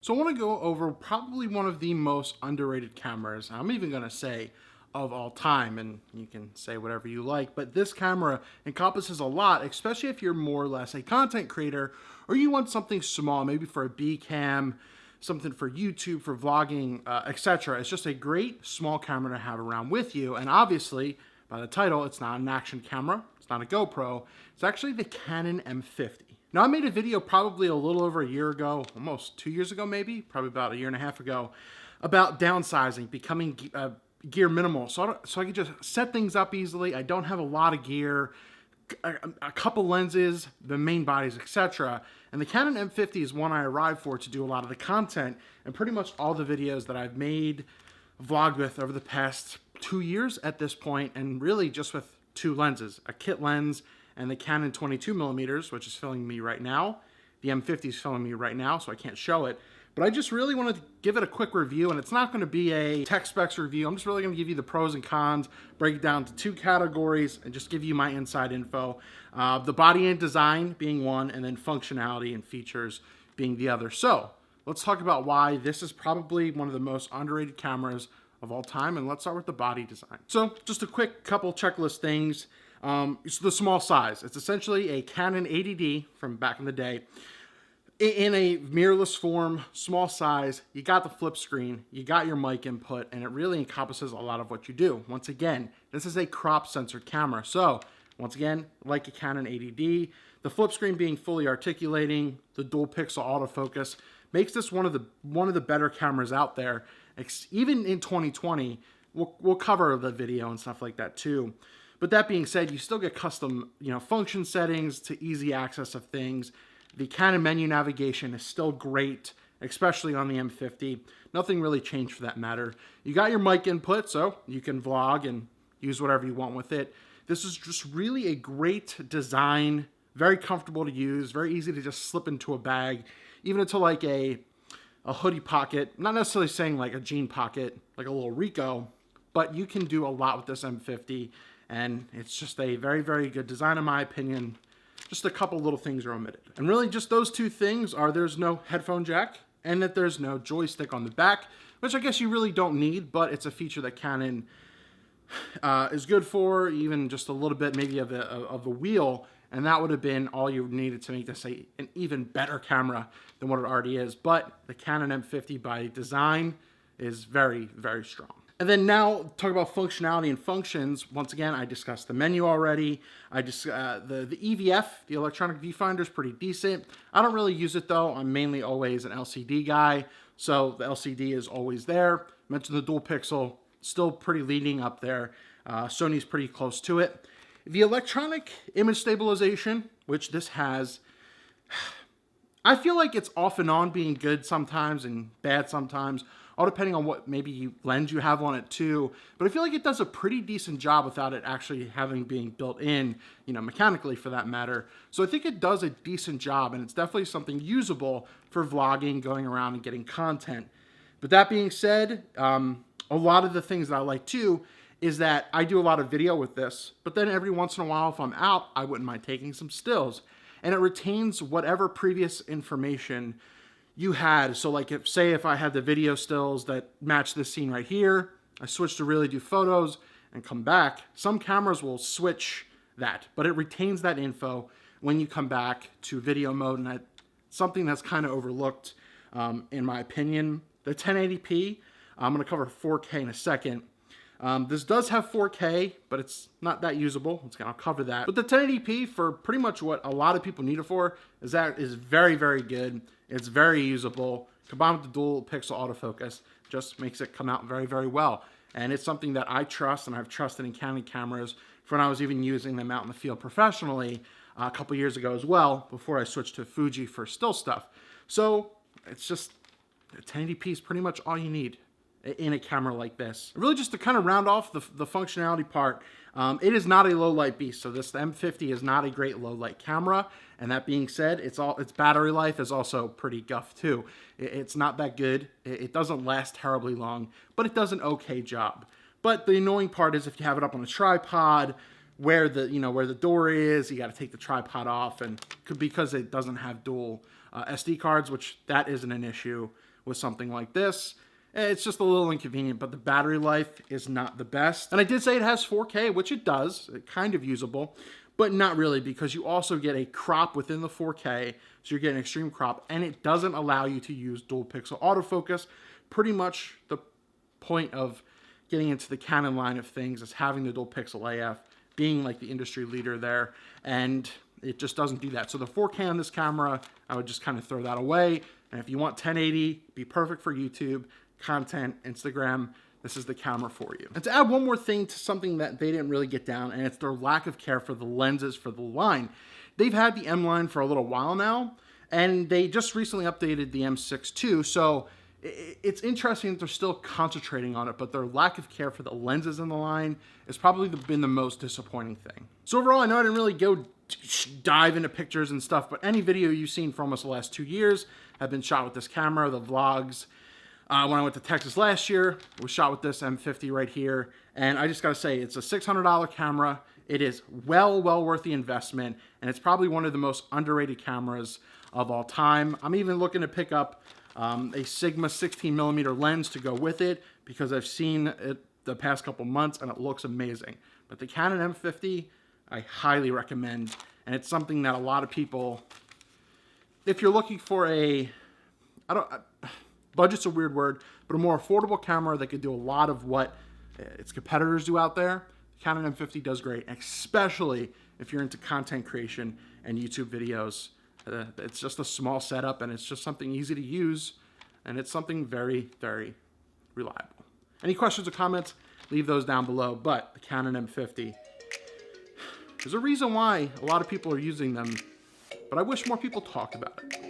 So I want to go over probably one of the most underrated cameras. I'm even going to say of all time, and you can say whatever you like, but this camera encompasses a lot, especially if you're more or less a content creator or you want something small, maybe for a B cam, something for YouTube, for vlogging, etc. It's just a great small camera to have around with you. And obviously, by the title, it's not an action camera. It's not a GoPro. It's actually the Canon M50. Now, I made a video probably a little over a year ago, almost 2 years ago maybe, probably about a year and a half ago, about downsizing, becoming gear minimal. So I can just set things up easily. I don't have a lot of gear, a couple lenses, the main bodies, etc. And the Canon M50 is one I arrived for to do a lot of the content and pretty much all the videos that I've made, vlogged with over the past 2 years at this point, and really just with two lenses, a kit lens and the Canon 22 millimeters, which is filming me right now. The M50 is filming me right now, so I can't show it. But I just really wanted to give it a quick review, and it's not going to be a tech specs review. I'm just really going to give you the pros and cons, break it down to two categories, and just give you my inside info. The body and design being one, and then functionality and features being the other. So let's talk about why this is probably one of the most underrated cameras of all time, and let's start with the body design. So just a quick couple checklist things. It's the small size. It's essentially a Canon 80D from back in the day in a mirrorless form, small size. You got the flip screen, you got your mic input, and it really encompasses a lot of what you do. Once again, this is a crop censored camera. So once again, like a Canon 80D, the flip screen being fully articulating, the dual pixel autofocus makes this one of the better cameras out there. Even in 2020, we'll cover the video and stuff like that too. But that being said, you still get custom, function settings to easy access of things. The Canon menu navigation is still great, especially on the M50. Nothing really changed for that matter. You got your mic input, so you can vlog and use whatever you want with it. This is just really a great design, very comfortable to use, very easy to just slip into a bag, even into like a hoodie pocket. Not necessarily saying like a jean pocket, like a little Rico, but you can do a lot with this M50. And it's just a very, very good design in my opinion. Just a couple little things are omitted. And really just those two things are there's no headphone jack and that there's no joystick on the back, which I guess you really don't need, but it's a feature that Canon is good for, even just a little bit maybe of a wheel. And that would have been all you needed to make this an even better camera than what it already is. But the Canon M50 by design is very, very strong. And then now talk about functionality and functions. Once again, I discussed the menu already. The EVF, the electronic viewfinder, is pretty decent. I don't really use it though. I'm mainly always an LCD guy, so the LCD is always there. Mentioned the dual pixel, still pretty leading up there. Sony's pretty close to it. The electronic image stabilization, which this has, I feel like it's off and on, being good sometimes and bad sometimes, all depending on what maybe lens you have on it too. But I feel like it does a pretty decent job without it actually being built in, mechanically for that matter. So I think it does a decent job, and it's definitely something usable for vlogging, going around and getting content. But that being said, a lot of the things that I like too is that I do a lot of video with this, but then every once in a while if I'm out, I wouldn't mind taking some stills. And it retains whatever previous information you had. So like if I had the video stills that match this scene right here, I switch to really do photos and come back. Some cameras will switch that, but it retains that info when you come back to video mode, and that's something that's kind of overlooked in my opinion. The 1080p, I'm going to cover 4K in a second. This does have 4K, but it's not that usable. I'll cover that. But the 1080p, for pretty much what a lot of people need it for, is very, very good. It's very usable. Combined with the dual pixel autofocus, just makes it come out very, very well. And it's something that I trust, and I've trusted in Canon cameras when I was even using them out in the field professionally a couple years ago as well, before I switched to Fuji for still stuff. So it's just, 1080p is pretty much all you need in a camera like this. Really, just to kind of round off the functionality part, it is not a low light beast. So the M50 is not a great low light camera. And that being said, its battery life is also pretty guff too. It's not that good. It doesn't last terribly long, but it does an okay job. But the annoying part is if you have it up on a tripod, where the door is, you got to take the tripod off, and because it doesn't have dual SD cards, which that isn't an issue. with something like this. It's just a little inconvenient, but the battery life is not the best. And I did say it has 4K, which it does, kind of usable, but not really, because you also get a crop within the 4K, so you're getting extreme crop, and it doesn't allow you to use dual pixel autofocus. Pretty much the point of getting into the Canon line of things is having the dual pixel AF, being like the industry leader there, and it just doesn't do that. So the 4K on this camera, I would just kind of throw that away. And if you want 1080, be perfect for YouTube, content, Instagram, this is the camera for you. And to add one more thing to something that they didn't really get down, and it's their lack of care for the lenses for the line. They've had the M line for a little while now, and they just recently updated the M6 too, so it's interesting that they're still concentrating on it, but their lack of care for the lenses in the line has probably been the most disappointing thing. So overall, I know I didn't really go dive into pictures and stuff, but any video you've seen for almost the last 2 years have been shot with this camera. The vlogs, when I went to Texas last year, it was shot with this M50 right here. And I just gotta say, it's a $600 camera. It is well worth the investment, and it's probably one of the most underrated cameras of all time. I'm even looking to pick up a Sigma 16mm lens to go with it, because I've seen it the past couple months and it looks amazing. But the Canon M50, I highly recommend, and it's something that a lot of people, if you're looking for budget's a weird word, but a more affordable camera that could do a lot of what its competitors do out there, the Canon M50 does great, especially if you're into content creation and YouTube videos. It's just a small setup, and it's just something easy to use, and it's something very reliable. Any questions or comments, leave those down below. But the Canon M50, there's a reason why a lot of people are using them, but I wish more people talked about it.